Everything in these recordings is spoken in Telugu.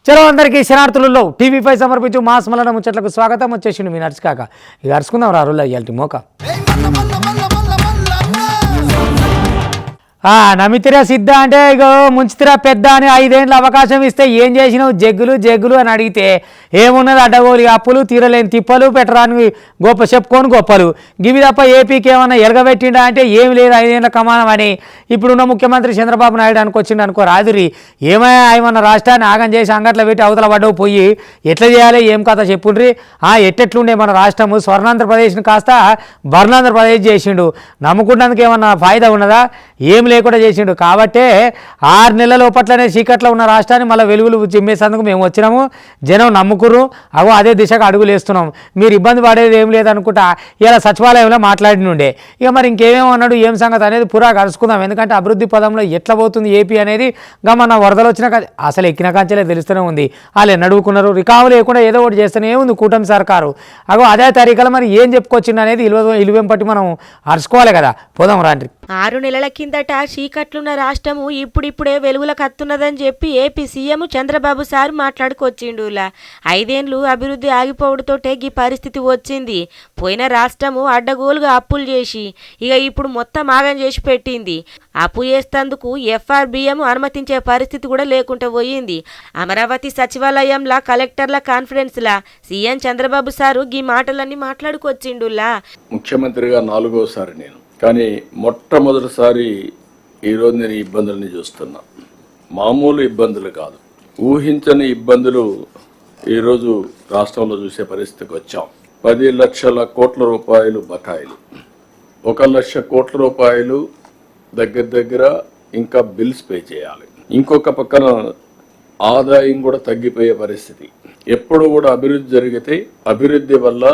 చలో అందరికీ శనార్థులలో టీవీ5 సమర్పించు మాస్ మలన ముచ్చట్లకు స్వాగతం. వచ్చేసిండు మీ నడుచుకాక ఇక అరుచుకుందాం రారుల్లో ఇయాల్టి మోక నమితిరా సిద్ధ అంటే ఇగో ముంచితిరా పెద్ద అని 5 ఏళ్ళ అవకాశం ఇస్తే ఏం చేసినావు జగ్గులు అని అడిగితే ఏమున్నది అడ్డగోలి అప్పులు తీరలేని తిప్పలు పెట్టరాని గొప్ప చెప్పుకొని గొప్పలు గివి తప్ప ఏపీకి ఏమన్నా ఎలగబెట్టిండా అంటే ఏమి లేదు 5 ఏళ్ళ కమానం అని ఇప్పుడున్న ముఖ్యమంత్రి చంద్రబాబు నాయుడు అనుకొచ్చిండు అనుకో రాదురి ఏమయ్యా ఏమన్నా రాష్ట్రాన్ని ఆగం చేసి అంగట్లో పెట్టి అవతల పడ్డవు పోయి ఎట్లా చేయాలి ఏం కథ చెప్పుండ్రి ఎట్టెట్లుండే మన రాష్ట్రము స్వర్ణాంధ్రప్రదేశ్ని కాస్త బర్ణాంధ్రప్రదేశ్ చేసిండు నమ్ముకున్నందుకు ఏమన్నా ఫాయిదా ఉన్నదా ఏం లేకుండా చేసిండు. కాబట్టే 6 నెలల లోపట్లనే చీకట్లో ఉన్న రాష్ట్రాన్ని మళ్ళీ వెలుగులు చిమ్మేసేందుకు మేము వచ్చినాము. జనం నమ్ముకురు అదే దిశగా అడుగులు వేస్తున్నాం. మీరు ఇబ్బంది పడేది ఏం లేదనుకుంటా ఇలా సచివాలయంలో మాట్లాడినుండే. ఇక మరి ఇంకేమేమో అన్నాడు ఏం సంగతి అనేది పురా కలుసుకుందాం. ఎందుకంటే అభివృద్ధి పదంలో ఎట్లా పోతుంది ఏపీ అనేది మన వరదలు వచ్చినాక అసలు ఎక్కిన కంచెలే తెలుస్తూనే ఉంది. వాళ్ళు నడువుకున్నారు రికావు లేకుండా ఏదో ఒకటి చేస్తూనే ఉంది కూటమి సర్కారు. అదే తరీకలో మరి ఏం చెప్పుకొచ్చింది అనేది ఇలువేం పట్టి మనం అరుచుకోవాలి కదా. పోదాం రాండి. 6 నెలల కిందట చీకట్లున్న రాష్ట్రము ఇప్పుడిప్పుడే వెలుగులకు అత్తున్నదని చెప్పి ఏపీ సీఎం చంద్రబాబు సార్ మాట్లాడుకొచ్చిండులా. 5 ఏళ్ళు అభివృద్ధి ఆగిపోవడంతోటే ఈ పరిస్థితి వచ్చింది. పోయిన రాష్ట్రము అడ్డగోలుగా అప్పులు చేసి ఇప్పుడు మొత్తం ఆగం చేసి పెట్టింది. అప్పు చేస్తేందుకు ఎఫ్ఆర్బిఎం అనుమతించే పరిస్థితి కూడా లేకుండా పోయింది. అమరావతి సచివాలయంలా కలెక్టర్ల కాన్ఫరెన్స్లా సీఎం చంద్రబాబు సారు ఈ మాటలన్నీ మాట్లాడుకొచ్చిండులా. ముఖ్యమంత్రిగా 4వసారి నేను, కానీ మొట్టమొదటిసారి ఈరోజు నేను ఇబ్బందులని చూస్తున్నా. మామూలు ఇబ్బందులు కాదు, ఊహించని ఇబ్బందులు ఈరోజు రాష్ట్రంలో చూసే పరిస్థితికి వచ్చాం. 10 లక్షల కోట్ల రూపాయలు బకాయిలు, 1 లక్ష కోట్ల రూపాయలు దగ్గర ఇంకా బిల్స్ పే చేయాలి. ఇంకొక పక్కన ఆదాయం కూడా తగ్గిపోయే పరిస్థితి. ఎప్పుడు కూడా అభివృద్ధి జరిగితే అభివృద్ధి వల్ల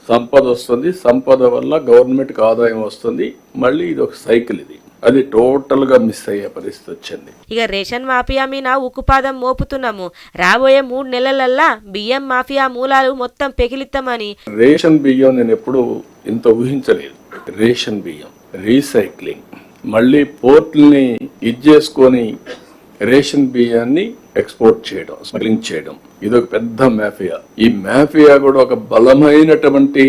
సంపద వస్తుంది, సంపద వల్ల గవర్నమెంట్కి ఆదాయం వస్తుంది. మళ్ళీ ఇది ఒక సైకిల్, అది టోటల్ గా మిస్ అయ్యే పరిస్థితి వచ్చింది. రేషన్ మాఫియా మీద ఉక్కుపాదం మోపుతున్నాము. రాబోయే 3 నెలలల్లా బియ్యం మాఫియా మూలాలు మొత్తం పెకిలిస్తామని. రేషన్ బియ్యం నేను ఎప్పుడు ఇంత ఊహించలేదు. రేషన్ బియ్యం రీసైక్లింగ్, మళ్ళీ పోర్ట్లని చేసుకొని రేషన్ బియ్యాన్ని ఎక్స్పోర్ట్ చేయడం, స్మగ్లింగ్ చేయడం, ఇదొక పెద్ద మాఫియా. ఈ మాఫియా కూడా ఒక బలమైనటువంటి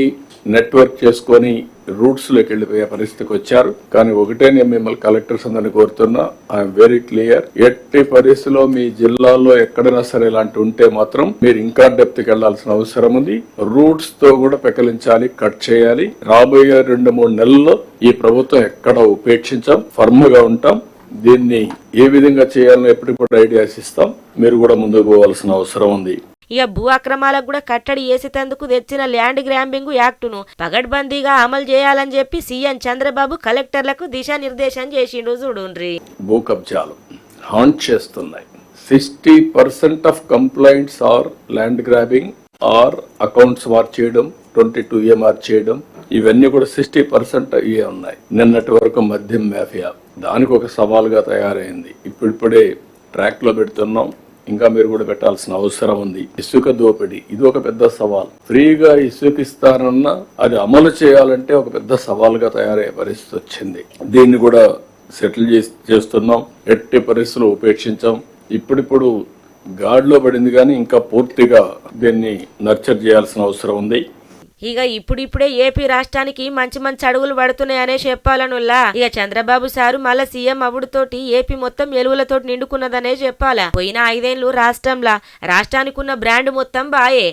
నెట్వర్క్ చేసుకొని రూట్స్ లోకి వెళ్ళిపోయే పరిస్థితికి వచ్చారు. కానీ ఒకటే నేను మిమ్మల్ని కలెక్టర్స్ అందరినీ కోరుతున్నా, ఐఎమ్ వెరీ క్లియర్, ఎట్టి పరిస్థితిలో మీ జిల్లాలో ఎక్కడైనా సరే ఇలాంటి ఉంటే మాత్రం మీరు ఇంకా డెప్త్కి వెళ్లాల్సిన అవసరం ఉంది. రూట్స్ తో కూడా పెకలించాలి, కట్ చేయాలి. రాబోయే 2-3 నెలల్లో ఈ ప్రభుత్వం ఎక్కడ ఉపేక్షించాం, ఫర్మ్ గా ఉంటాం. దీన్ని ఏ విధంగా చేయాలని ఎప్పటికప్పుడు ఐడియాస్ ఇస్తాం. మీరు కూడా ముందుకు పోవాల్సిన అవసరం ఉంది. భూ అక్రమాలకు కూడా కట్టడి చేసేందుకు తెచ్చిన ల్యాండ్ గ్రాంబింగ్ యాక్టును పగడ్బందీగా అమలు చేయాలని చెప్పి సీఎం చంద్రబాబు కలెక్టర్లకు దిశానిర్దేశం చేసిండు. చూడుండ్రి, భూ కబ్జాలు హాంట్ చేస్తున్నాయి. 60% of complaints are land grabbing or accounts మార్చేయడం, 22A మార్చేయడం, ఇవన్నీ కూడా 60% అయ్యే ఉన్నాయి. నిన్నటి వరకు మద్యం మాఫియా దానికి ఒక సవాల్గా తయారైంది. ఇప్పుడిప్పుడే ట్రాక్ లో పెడుతున్నాం, ఇంకా మీరు కూడా పెట్టాల్సిన అవసరం ఉంది. ఇసుక దోపిడీ, ఇది ఒక పెద్ద సవాల్. ఫ్రీగా ఇసుక ఇస్తారన్నా అది అమలు చేయాలంటే ఒక పెద్ద సవాల్గా తయారయ్యే పరిస్థితి వచ్చింది. దీన్ని కూడా సెటిల్ చేస్తున్నాం. ఎట్టి పరిస్థితులు ఉపేక్షించాం. ఇప్పుడిప్పుడు గాడిలో పడింది, కానీ ఇంకా పూర్తిగా దీన్ని నర్చర్ చేయాల్సిన అవసరం ఉంది. ఇప్పుడిప్పుడే ఏపీ రాష్ట్రానికి మంచి అడుగులు పడుతున్నాయనే చెప్పాలనుల్లా. చంద్రబాబు సారు మళ్ళా సీఎం అవ్వడుతోటి ఏపీ మొత్తం ఎలుగులతోటి నిండుకున్నదనే చెప్పాలా. పోయిన 5 ఏళ్ళు రాష్ట్రానికి ఉన్న బ్రాండ్ మొత్తం బాయే.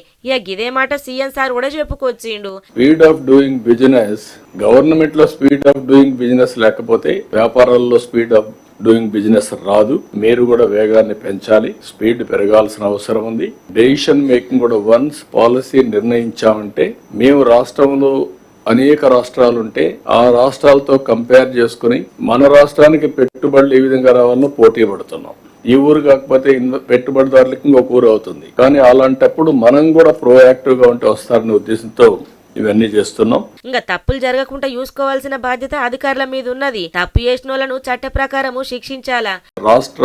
గిదే మాట సీఎం సార్ కూడా చెప్పుకొచ్చిండు. Speed of doing business, government లో స్పీడ్ ఆఫ్ డూయింగ్ బిజినెస్ లేకపోతే వ్యాపారాల్లో స్పీడ్ ఆఫ్ డూయింగ్ బిజినెస్ రాదు. మీరు కూడా వేగాన్ని పెంచాలి, స్పీడ్ పెరగాల్సిన అవసరం ఉంది. డెసిషన్ మేకింగ్ కూడా వన్స్ పాలసీ నిర్ణయించామంటే, మేము రాష్ట్రంలో అనేక రాష్ట్రాలుంటే ఆ రాష్ట్రాలతో కంపేర్ చేసుకుని మన రాష్ట్రానికి పెట్టుబడులు ఏ విధంగా రావాలో పోటీ పడుతున్నాం. ఈ ఊరు కాకపోతే పెట్టుబడిదారులకి ఇంకొక ఊరు అవుతుంది. కానీ అలాంటప్పుడు మనం కూడా ప్రోయాక్టివ్ గా ఉంటే వస్తారనే ఉద్దేశంతో ఇవన్నీ చేస్తున్నాం. ఇంకా తప్పులు జరగకుండా చూసుకోవాల్సిన బాధ్యత అధికారుల మీద ఉన్నది. తప్పు చేసిన వాళ్ళను చట్ట ప్రకారము శిక్షించాలా. రాష్ట్ర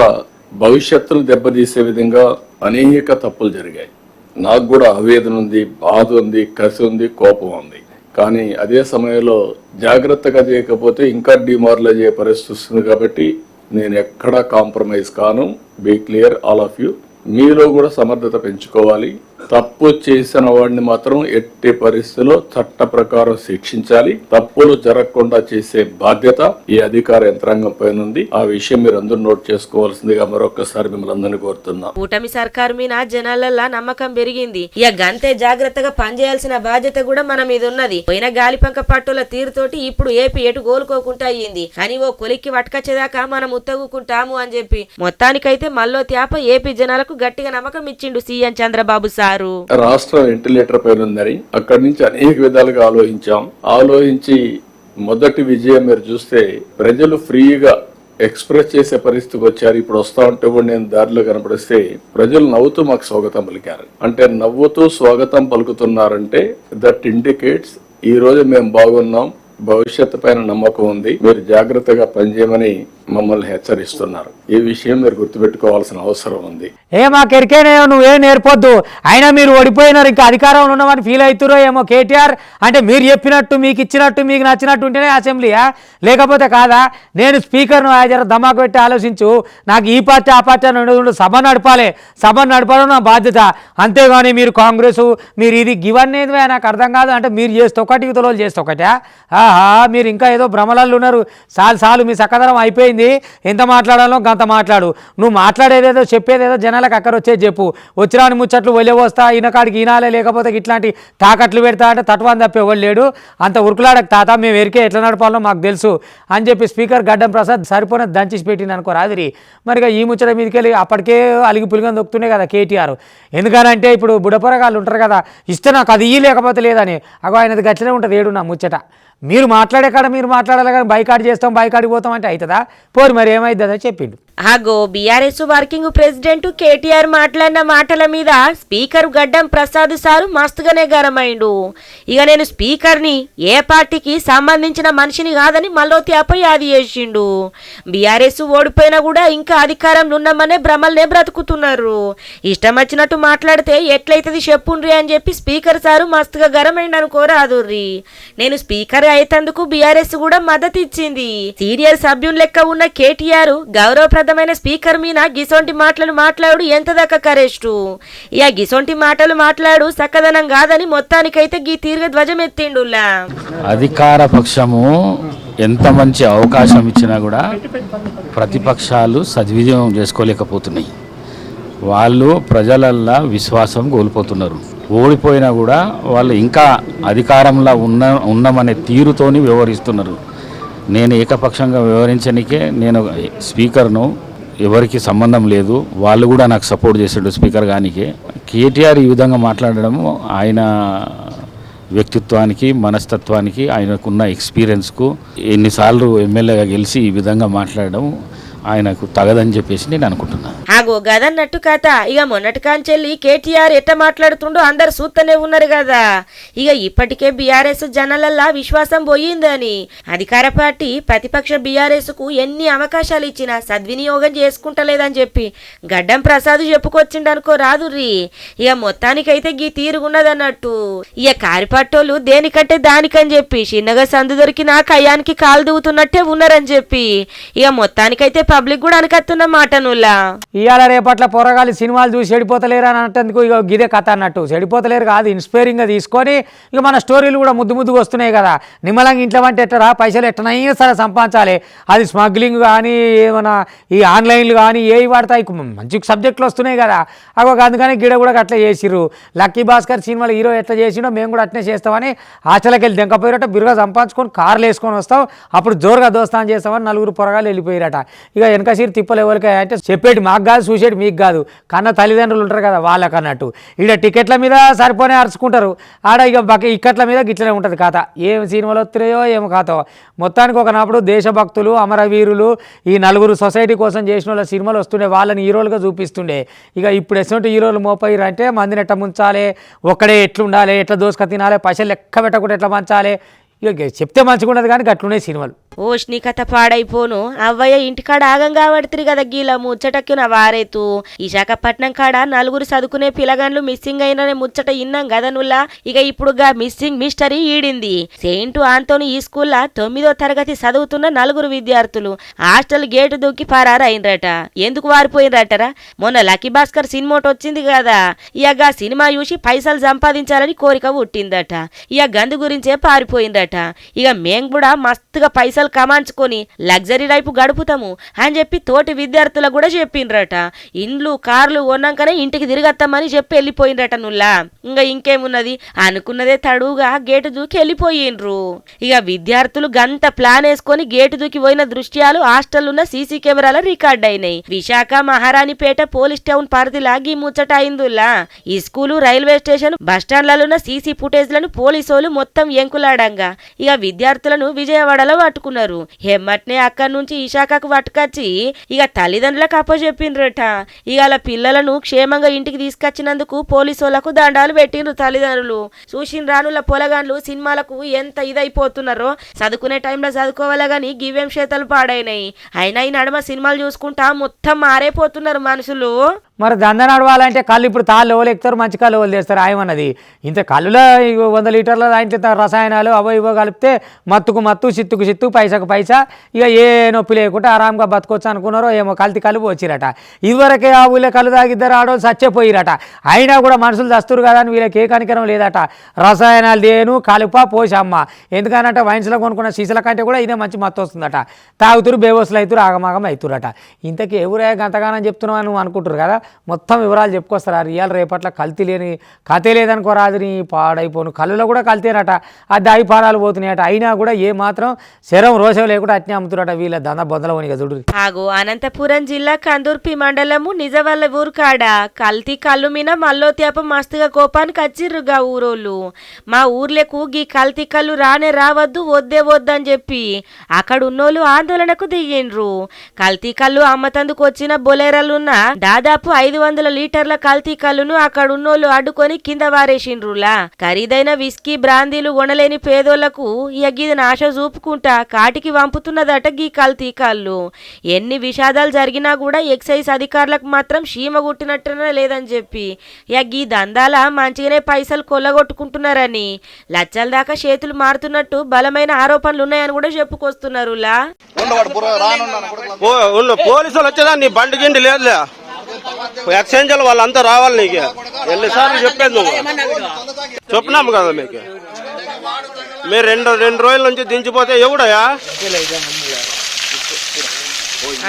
భవిష్యత్తును దెబ్బతీసే విధంగా అనేక తప్పులు జరిగాయి. నాకు కూడా ఆవేదన ఉంది, బాధ ఉంది, కసి ఉంది, కోపం ఉంది. కానీ అదే సమయంలో జాగ్రత్తగా చేయకపోతే ఇంకా డిమారలైజ్ అయ్యే పరిస్థితి వస్తుంది. కాబట్టి నేను ఎక్కడా కాంప్రమైజ్ కాను. Be clear all of you. మీలో కూడా సమర్థత పెంచుకోవాలి. తప్పు చేసిన వాడిని మాత్రం ఎట్టి పరిస్థితుల్లో చట్ట ప్రకారం శిక్షించాలి. తప్పులు జరగకుండా చేసే బాధ్యత ఈ అధికార యంత్రాంగం పైన ఉంది. ఆ విషయం మీరు అందరూ నోట్ చేసుకోవాల్సిందిగా మరొకసారి మిమ్మల్ని అందరినీ కోరుతున్నా. కూటమి సర్కారు మీద జనాలల్లా నమ్మకం పెరిగింది. ఇక గంతే జాగ్రత్తగా పనిచేయాల్సిన బాధ్యత కూడా మన మీద ఉన్నది. పోయిన గాలిపంక పట్టుల తీరుతోటి ఇప్పుడు ఏపీ ఎటు కోలుకోకుండా అయ్యింది. కానీ ఓ కొలిక్కి వటకచ్చేదాకా మనం ఉత్తగుకుంటాము అని చెప్పి మొత్తానికైతే మల్లో త్యాప ఏపీ జనాలకు గట్టిగా నమ్మకం ఇచ్చిండు సీఎం చంద్రబాబు సారు. రాష్ట్రం వెంటిలేటర్ పైన ఉందని అక్కడి నుంచి అనేక విధాలుగా ఆలోచించి మొదటి విజయం మీరు చూస్తే ప్రజలు ఫ్రీగా ఎక్స్ప్రెస్ చేసే పరిస్థితికి వచ్చారు. ఇప్పుడు వస్తా ఉంటే కూడా నేను దారిలో కనపడిస్తే ప్రజలు నవ్వుతూ మాకు స్వాగతం పలికారు. అంటే నవ్వుతూ స్వాగతం పలుకుతున్నారంటే దట్ ఇండికేట్స్ ఈ రోజు మేము బాగున్నాం, భవిష్యత్తు పైన నమ్మకం ఉంది, మీరు జాగ్రత్తగా పనిచేయమని మమ్మల్ని హెచ్చరిస్తున్నారు. ఈ విషయం మీరు గుర్తుపెట్టుకోవాల్సిన అవసరం ఉంది. మాకెరికేనే నువ్వేం నేర్పొద్దు, అయినా మీరు ఓడిపోయినారు, ఇంకా అధికారంలో ఉన్నామని ఫీల్ అవుతురో ఏమో కేటీఆర్. అంటే మీరు చెప్పినట్టు మీకు ఇచ్చినట్టు మీకు నచ్చినట్టు ఉంటేనే అసెంబ్లీయా, లేకపోతే కాదా? నేను స్పీకర్ను జర దమాకు పెట్టి ఆలోచించు. నాకు ఈ పార్టీ ఆ పార్టీ అని ఉండదు, సభ నడపాలి నా బాధ్యత. అంతేగాని మీరు కాంగ్రెస్ మీరు ఇది ఇవన్నీ నాకు అర్థం కాదు. అంటే మీరు చేస్తే ఒకటి ఇతరులు చేస్తే ఒకటా? మీరు ఇంకా ఏదో భ్రమలలో ఉన్నారు. చాలు మీ సక్కదనం అయిపోయింది. ఎంత మాట్లాడాలో గంత మాట్లాడు. నువ్వు మాట్లాడేదేదో చెప్పేదేదో జనాలకు అక్కడ వచ్చేది చెప్పు. వచ్చిరాని ముచ్చట్లు వెళ్ళవస్తా ఈయనకాడికి ఈనాలే, లేకపోతే ఇట్లాంటి తాకట్లు పెడతా అంటే తత్వాన్ని తప్పే ఎవరు లేడు. అంత ఉరుకులాడక తాత మేము ఎరికే ఎట్లా నడపాలో మాకు తెలుసు అని చెప్పి స్పీకర్ గడ్డం ప్రసాద్ సరిపోయిన దంచేసి పెట్టింది అనుకో రాదిరి. మరిగా ఈ ముచ్చట మీదకి వెళ్ళి అప్పటికే అలిగి పులిగని దొక్కుతున్నాయి కదా కేటీఆర్. ఎందుకనంటే ఇప్పుడు బుడపొరగాళ్ళు ఉంటారు కదా, ఇస్తే నాకు అది లేకపోతే లేదని. అగో ఆయనది గట్లనే ఉంటుంది ఏడు నా ముచ్చట. మీరు మాట్లాడే కాడ మీరు మాట్లాడాలి కానీ బైకాట్ చేస్తాం బైకాడికి పోతాం అంటే అవుతుందా? పోరు మరి ఏమైతుందని చెప్పిండు. ఆగో బీఆర్ఎస్ వర్కింగ్ ప్రెసిడెంట్ కేటీఆర్ మాట్లాడిన మాటల మీద స్పీకర్ గడ్డం ప్రసాద్ సారు మస్తుగానే గరమైండు. ఇక నేను స్పీకర్ని ఏ పార్టీకి సంబంధించిన మనిషిని కాదని మల్లోత్యాపై యాది చేసిండు. బీఆర్ఎస్ ఓడిపోయినా కూడా ఇంకా అధికారంలో ఉన్నామనే భ్రమల్నే బ్రతుకుతున్నారు. ఇష్టం వచ్చినట్టు మాట్లాడితే ఎట్లయితుంది చెప్పుండ్రి అని చెప్పి స్పీకర్ సారు మస్తుగా గరమైండు అనుకోరాదుర్రి. నేను స్పీకర్ అయితందుకు బీఆర్ఎస్ కూడా మద్దతు ఇచ్చింది. సీనియర్ సభ్యులు లెక్క ఉన్న కేటీఆర్ గౌరవ స్పీకర్ మీద గిసొంటి మాటలు మాట్లాడు ఎంత దాకా కరెస్టు. ఇక గిసొంటి మాటలు మాట్లాడు సక్కదనం కాదని మొత్తానికైతే గీ తీర్గ ధ్వజం ఎత్తిండులా. అధికార పక్షము ఎంత మంచి అవకాశం ఇచ్చినా కూడా ప్రతిపక్షాలు సద్వినియోగం చేసుకోలేకపోతున్నాయి. వాళ్ళు ప్రజలల్లా విశ్వాసం కోల్పోతున్నారు. ఓడిపోయినా కూడా వాళ్ళు ఇంకా అధికారంలో ఉన్నామనే తీరుతోని వ్యవహరిస్తున్నారు. నేను ఏకపక్షంగా వ్యవహరించడానికే నేను స్పీకర్ను, ఎవరికి సంబంధం లేదు, వాళ్ళు కూడా నాకు సపోర్ట్ చేసాడు స్పీకర్ గానికే. కేటీఆర్ ఈ విధంగా మాట్లాడడము ఆయన వ్యక్తిత్వానికి మనస్తత్వానికి ఆయనకున్న ఎక్స్పీరియన్స్కు ఎన్నిసార్లు ఎమ్మెల్యేగా గెలిచి ఈ విధంగా మాట్లాడడం ఆయనకు తగదని చెప్పేసి నేను అనుకుంటున్నాను. ఆగో గదన్నట్టు కథ. ఇక మొన్నటి కాంచెల్లి కేటీఆర్ ఎట్ట మాట్లాడుతుండో అందరు చూస్తూనే ఉన్నారు కదా. ఇక ఇప్పటికే బీఆర్ఎస్ జనాలల్లా విశ్వాసం పోయిందని అధికార పార్టీ ప్రతిపక్ష బీఆర్ఎస్ కు ఎన్ని అవకాశాలు ఇచ్చినా సద్వినియోగం చేసుకుంటలేదని చెప్పి గడ్డం ప్రసాద్ చెప్పుకొచ్చిండు అనుకో రాదుర్రి. ఇక మొత్తానికైతే గీ తీరుగున్నదన్నట్టు. ఇక కారిపట్టోళ్ళు దేనికంటే దానికని చెప్పి చిన్నగా సందు దొరికినా కయ్యానికి కాలు దూవుతున్నట్టే ఉన్నారని చెప్పి ఇక మొత్తానికైతే పబ్లిక్ కూడా అనుకత్తున్న మాటనులా. ఇవాళ రేపట్ల పొరగాలి సినిమాలు చూసి చెడిపోతలేరు అని అంటేందుకు ఇక గిదే కథ అన్నట్టు. చెడిపోతలేరు కాదు, ఇన్స్పైరింగ్గా తీసుకొని ఇక మన స్టోరీలు కూడా ముద్దుగా వస్తున్నాయి కదా. నిమ్మలంగా ఇంట్లో అంటే ఎట్టరా పైసలు ఎట్టనైనా సరే సంపాదించాలి. అది స్మగ్లింగ్ కానీ ఏమన్నా ఈ ఆన్లైన్లు కానీ ఏవి వాడతాయి మంచి సబ్జెక్టులు వస్తున్నాయి కదా. అగో అందుకని గిడ కూడా అట్లా చేసిర్రు. లక్కీ భాస్కర్ సినిమాలో హీరో ఎట్లా చేసిండో మేము కూడా అట్నే చేస్తామని ఆచలకి వెళ్ళి దెంకపోయారట. బిరుగా సంపాదించుకొని కార్లు వేసుకొని వస్తాం, అప్పుడు జోరుగా దోస్తాను చేస్తామని నలుగురు పొరగాలు వెళ్ళిపోయారట. ఇక వెనక సీరు తిప్పలు ఎవరికి అంటే చెప్పేటి మాకు కాదు, చూసేటి మీకు కాదు, కన్నా తల్లిదండ్రులు ఉంటారు కదా వాళ్ళకి అన్నట్టు. ఇక్కడ టికెట్ల మీద సరిపోనే అరుచుకుంటారు, ఆడ ఇక ఇక్కట్ల మీద గిట్లనే ఉంటుంది కథ. ఏం సినిమాలు వస్తున్నాయో ఏమో కాతో. మొత్తానికి ఒకనప్పుడు దేశభక్తులు అమరవీరులు ఈ నలుగురు సొసైటీ కోసం చేసిన వాళ్ళ సినిమాలు వస్తుండే, వాళ్ళని హీరోలుగా చూపిస్తుండే. ఇక ఇప్పుడు ఎటువంటి హీరోలు మోపయ్యారు అంటే మందిని ఎట్లా ముంచాలి, ఒక్కడే ఎట్లుండాలి, ఎట్లా దోసుక తినాలి, పైసలు లెక్క పెట్టకుండా ఎట్లా మంచాలి, ఇక చెప్తే మంచిగా ఉండదు కానీ గట్లున్నాయి సినిమాలు. ఓష్ని కథ పాడైపోను అవ్వయ్య ఇంటికాడ ఆగంగా పడుతుంది కదా గీలా ముచ్చటక్కిన వారేతు విశాఖపట్నం కాడ నలుగురు చదువుకునే పిల్లగాండ్లు మిస్సింగ్ అయిన ముచ్చట ఇన్నాం కదా నుల్లా. ఇక ఇప్పుడుగా మిస్సింగ్ మిస్టరీ ఈడింది. సెయింట్ ఆంటోనీ ఈ స్కూల్లో 9వ తరగతి చదువుతున్న నలుగురు విద్యార్థులు హాస్టల్ గేటు దూకి పరారైనరట. ఎందుకు వారిపోయినరటరా? మొన్న లక్కీ భాస్కర్ సినిమా వచ్చింది కదా, ఇక సినిమా చూసి పైసలు సంపాదించాలని కోరిక పుట్టిందట. ఇక గందు గురించే పారిపోయిందట. ఇక మేము కూడా మస్తుగా పైసలు కమాంచుకొని లగ్జరీ లైఫ్ గడుపుతాము అని చెప్పి తోటి విద్యార్థులకు కూడా చెప్పిండ్రట. ఇండ్లు కార్లు కొన్నాకనే ఇంటికి తిరిగత్తామని చెప్పి వెళ్ళిపోయిండ్రట నుల్లా. ఇంకా ఇంకేమున్నది అనుకున్నదే తడుగా గేటు దూకి వెళ్ళిపోయిండ్రు. ఇక విద్యార్థులు గంత ప్లాన్ వేసుకొని గేటు దూకి పోయిన దృశ్యాలు హాస్టల్ ఉన్న సీసీ కెమెరాల రికార్డ్ అయినాయి. విశాఖ మహారాణిపేట పోలీస్ టౌన్ పరిధిలాగి ముచ్చట అయిందుల్లా. ఈ స్కూలు రైల్వే స్టేషన్ బస్టాండ్లలో ఉన్న సీసీ ఫుటేజ్లను పోలీసులు మొత్తం ఎంకులాడంగా ఇక విద్యార్థులను విజయవాడలో పట్టుకున్నారు. హెమ్మట్నే అక్కడి నుంచి విశాఖకు పట్టుకొచ్చి ఇక తల్లిదండ్రులకు అప్పచెప్పిండ్రట. ఇక అలా పిల్లలను క్షేమంగా ఇంటికి తీసుకొచ్చినందుకు పోలీసులకు దండాలు పెట్టిండ్రు తల్లిదండ్రులు. చూసిన రానుల పొలగాండ్లు సినిమాలకు ఎంత ఇదైపోతున్నారో చదువుకునే టైంలో చదువుకోవాలా గాని గివేం చేతలు పాడైనాయి. అయినా ఈ నడుమ సినిమాలు చూసుకుంటా మొత్తం మారైపోతున్నారు మనుషులు. మరి దంద నడవాలంటే కళ్ళు ఇప్పుడు తాళ్ళు ఎవరు ఎక్కుతారు, మంచి కళ్ళు ఎవరు చేస్తారు ఆయమన్నది. ఇంత కళ్ళులో 100 లీటర్ల దాంట్లో రసాయనాలు అవో ఇవో కలిపితే మత్తుకు మత్తు చిత్తుకు చిత్తు పైసకు పైసా ఇక ఏ నొప్పి లేకుండా ఆరాంగా బతకొచ్చు అనుకున్నారో ఏమో కల్తీ కలుపు వచ్చిరట. ఇదివరకే ఆ ఊళ్ళో కళ్ళు తాగిద్దరు ఆడో చచ్చిపోయిరట. అయినా కూడా మనుషులు చస్తురు కదా అని వీళ్ళకి ఏ కనికరం లేదట. రసాయనాలు దేను కలుప పోసమ్మ. ఎందుకనంటే వైన్స్లో కొనుక్కున్న సీసల కంటే కూడా ఇదే మంచి మత్తు వస్తుందట. తాగుతురు బేవసులు అవుతురు ఆగమాగం అవుతురట. ఇంతకీ ఎవరే గంతగానం చెప్తున్నావు అని నువ్వు అనుకుంటారు కదా. మొత్తం వివరాలు చెప్పుకొస్తారు. ఆ రియల్ రేపట్ల కల్తీ లేని కథే లేదనుకో రాదుని పాడైపోను. కళ్ళులో కూడా కల్తీనట. ఆ దాయి పానాలు పోతున్నాయట. అయినా కూడా ఏ మాత్రం శరం రోషం లేకుండా అట్నే అమ్ముతురట వీళ్ళ దంద బొందలవనిగా చూడు. ఆగో అనంతపురం జిల్లా కందూర్పి మండలము నిజవల్ల ఊరు కాడ కల్తీ కళ్ళు మీద మల్లో తేప మస్తుగా కోపానికి వచ్చిర్రుగా ఊరోళ్ళు. మా ఊర్లకు గీ కల్తీ కళ్ళు రానే రావద్దు వద్దే వద్దని చెప్పి అక్కడ ఉన్నోళ్ళు ఆందోళనకు దిగిండ్రు. కల్తీ కళ్ళు అమ్మతందుకు వచ్చిన బొలేరలున్న దాదాపు 500 లీటర్ల కల్తీ కళ్ళును అక్కడ ఉన్నోళ్ళు అడ్డుకొని కింద వారేసిండ్రులా. ఖరీదైన విస్కీ బ్రాందీలు కొనలేని పేదోళ్లకు ఇగిది నాశ చూపుకుంటా కాటికి వంపుతున్నదట గీ కల్తీ కళ్ళు. ఎన్ని విషాదాలు జరిగినా కూడా ఎక్సైజ్ అధికారులకు మాత్రం సీమ గుట్టినట్టునే లేదని చెప్పి గీ దందాల మంచిగానే పైసలు కొల్లగొట్టుకుంటున్నారని లచ్చల దాకా చేతులు మారుతున్నట్టు బలమైన ఆరోపణలు ఉన్నాయని కూడా చెప్పుకొస్తున్నారులా. పోలీసులు వచ్చేదా నీ బండి గిండి లేదులే ఎక్స్చేంజ్ వాళ్ళంతా రావాలి. నీకు ఎన్నిసార్లు చెప్పేది నువ్వు చెప్పినాము కదా మీకు. మీరు రెండు రోజుల నుంచి దించిపోతే ఎవడయా?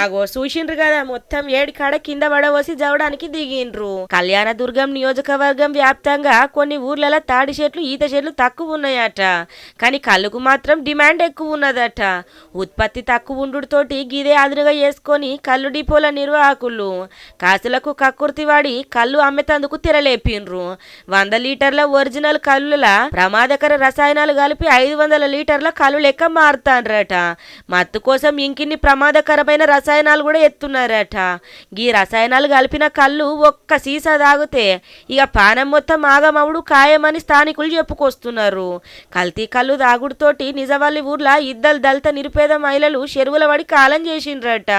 ఆగో చూసిండ్రు కదా మొత్తం ఏడికాడ కింద పడవసి జవడానికి దిగిండ్రు. కళ్యాణదుర్గం నియోజకవర్గం వ్యాప్తంగా కొన్ని ఊర్లలో తాడి చెట్లు ఈత చెట్లు తక్కువ ఉన్నాయట. కానీ కళ్ళుకు మాత్రం డిమాండ్ ఎక్కువ ఉన్నదట. ఉత్పత్తి తక్కువ ఉండుతోటి గిదే అదునుగా చేసుకొని కళ్ళు డిపోల నిర్వాహకులు కాసులకు కక్కుర్తి వాడి కళ్ళు అమ్మేతందుకు తెరలేపిండ్రు. 100 లీటర్ల ఒరిజినల్ కళ్ళుల ప్రమాదకర రసాయనాలు కలిపి 500 లీటర్ల కళ్ళు లెక్క మారుతాండ్రట. మత్తు కోసం ఇంకిన్ని ప్రమాదకరమైన రసాయనాలు కూడా ఎత్తున్నారట. గీ రసాయనాలు కలిపిన కళ్ళు ఒక్క సీసా తాగితే ఇక పానం మొత్తం ఆగమవుడు ఖాయమని స్థానికులు చెప్పుకొస్తున్నారు. కల్తీ కళ్ళు తాగుడుతోటి నిజవల్లి ఊర్ల 2 దళిత నిరుపేద మహిళలు చెరువుల పడి కాలం చేసిండ్రట.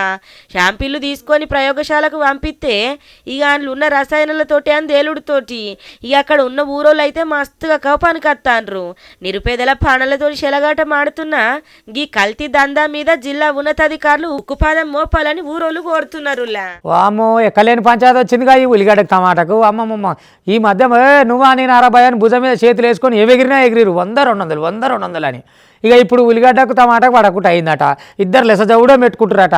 షాంపిల్లు తీసుకొని ప్రయోగశాలకు పంపిస్తే ఇక అందులో ఉన్న రసాయనాలతోటి అని తేలుడుతోటి ఇక అక్కడ ఉన్న ఊరోళ్ళు అయితే మస్తుగా కోపానికి వస్తాండ్రు. నిరుపేదల పానలతో చెలగాట మాడుతున్న గీ కల్తీ దందా మీద జిల్లా ఉన్నతాధికారులు ఉక్కుపాదం మోపాలని ఊరోళ్ళు కోరుతున్నారు. వామో ఎక్కలేని పంచాయతీ వచ్చిందిగా ఈ ఉల్లిగడ్డకు టమాటాకు. అమ్మమ్మ ఈ మధ్య నువ్వా నేను 60 అని భుజం మీద చేతులు వేసుకొని ఎగిరినా ఎగిరిరు 100-200 అని. ఇక ఇప్పుడు ఉల్లిగడ్డకు టమాటాకు పడకుండా అయిందట. ఇద్దరు లెసజవుడో పెట్టుకుంటారట.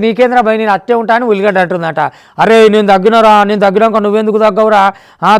నీకేంద్ర భయ నేను అట్టే ఉంటా అని ఉల్లిగడ్డ అంటుందట. అరే నేను తగ్గినరా, నేను తగ్గినాక నువ్వెందుకు తగ్గవురా,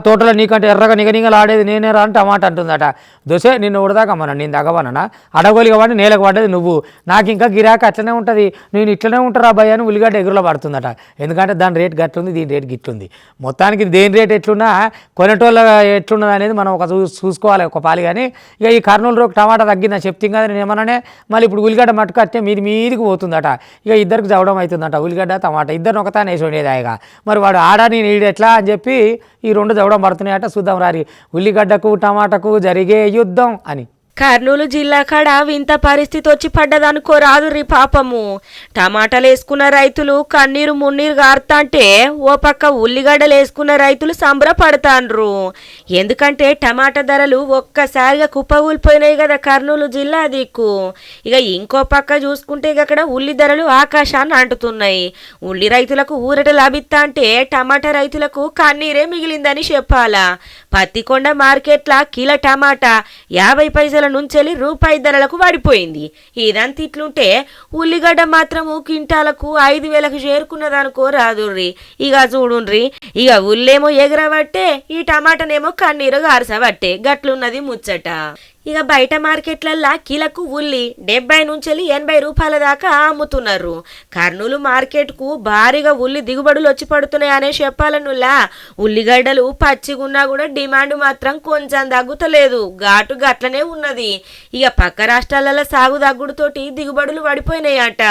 తోటలో నీకంటే ఎర్రగా నిగనిగలు ఆడేది నేనేరా అని టమాటా అంటుందట. దోసే నిన్ను ఉడదాకమ్మన్నా నేను తగ్గవనన్నా అడగోలిగా వాడి నేలకు పడ్డది నువ్వు, నాకు ఇంకా గిరాక అట్లనే ఉంటుంది, నేను ఇట్లనే ఉంటారా భయ అని ఉల్లిగడ్డ ఎగురులో పడుతుందట. ఎందుకంటే దాని రేట్ గట్లుంది, దీని రేట్ గిట్లుంది. మొత్తానికి దేని రేట్ ఎట్లున్నా కొనేటోళ్ళ ఎట్లున్నది అనేది మనం చూసుకోవాలి ఒక పాలి. కానీ ఇక ఈ కర్నూలు రోడ్డు టమాటా తగ్గిందని చెప్తాం కదా నేను ఏమన్నానే. మళ్ళీ ఇప్పుడు ఉల్లిగడ్డ మట్టుకు అట్టే మీదికి పోతుందట. ఇక ఇద్దరికి చవడం అవుతుందట. ఉల్లిగడ్డ టమాటా ఇద్దరు ఒకతానే వేసి ఉండేది ఆయగా. మరి వాడు ఆడని నీడు ఎట్లా అని చెప్పి ఈ 2 చవడం పడుతున్నాయట. చూద్దాం రారి ఉల్లిగడ్డకు టమాటాకు జరిగే యుద్ధం అని. కర్నూలు జిల్లా కాడ వింత పరిస్థితి వచ్చి పడ్డదనుకో రాదురి పాపము. టమాటాలు వేసుకున్న రైతులు కన్నీరు మున్నీరు గారుతాంటే ఓ పక్క ఉల్లిగడ్డలు వేసుకున్న రైతులు సంబరపడతాండ్రు. ఎందుకంటే టమాటా ధరలు ఒక్కసారిగా కుప్పగూలిపోయినాయి కదా కర్నూలు జిల్లా దిక్కు. ఇక ఇంకో పక్క చూసుకుంటే అక్కడ ఉల్లి ధరలు ఆకాశాన్ని అంటుతున్నాయి. ఉల్లి రైతులకు ఊరట లభిస్తా అంటే టమాటా రైతులకు కన్నీరే మిగిలిందని చెప్పాలా. పత్తికొండ మార్కెట్ల కిలో టమాటా 50 పైసల నుంచి రూపాయి ధరలకు పడిపోయింది. ఇదంతా ఇట్లుంటే ఉల్లిగడ్డ మాత్రము క్వింటాలకు 5,000కు చేరుకున్నదనుకో రాదుర్రి. ఇక చూడుండ్రి, ఇక ఉల్లేమో ఎగరబట్టే ఈ టమాటానేమో కన్నీరు గారసబట్టే గట్లున్నది ముచ్చట. ఇక బయట మార్కెట్లల్లా కిలకు ఉల్లి 70 నుంచి 80 రూపాయల దాకా అమ్ముతున్నారు. కర్నూలు మార్కెట్కు భారీగా ఉల్లి దిగుబడులు వచ్చి పడుతున్నాయి అనే చెప్పాలనులా. ఉల్లిగడ్డలు పచ్చిగున్నా కూడా డిమాండ్ మాత్రం కొంచెం తగ్గుతలేదు, ఘాటు గట్లనే ఉన్నది. ఇక పక్క రాష్ట్రాలలో సాగు తగ్గుడుతోటి దిగుబడులు పడిపోయినాయట.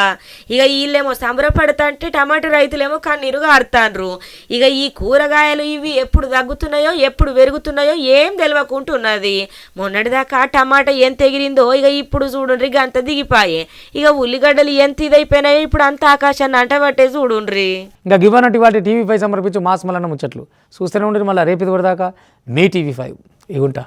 ఇక వీళ్ళేమో సంబరపడతాంటే టమాటా రైతులేమో కన్నీరు గారుతాండ్రు. ఇక ఈ కూరగాయలు ఇవి ఎప్పుడు తగ్గుతున్నాయో ఎప్పుడు పెరుగుతున్నాయో ఏం తెలియకుంటున్నది. మొన్నటిదాకా టమాటా ఎంత ఎగిరిందో ఇక ఇప్పుడు చూడుండ్రి గంత దిగిపాయే. ఇక ఉల్లిగడ్డలు ఎంత ఇదైపోయినాయో ఇప్పుడు అంత ఆకాశాన్ని అంటబట్టే చూడుండ్రి. ఇంకా గివన్నట్టు వాటి టీవీ5 సమర్పించు మాస్ మల్లన్న ముచ్చట్లు చూస్తూనే ఉండండి. మళ్ళీ రేపు ఇది దాకా మీ టీవీ5 ఇగుంటా.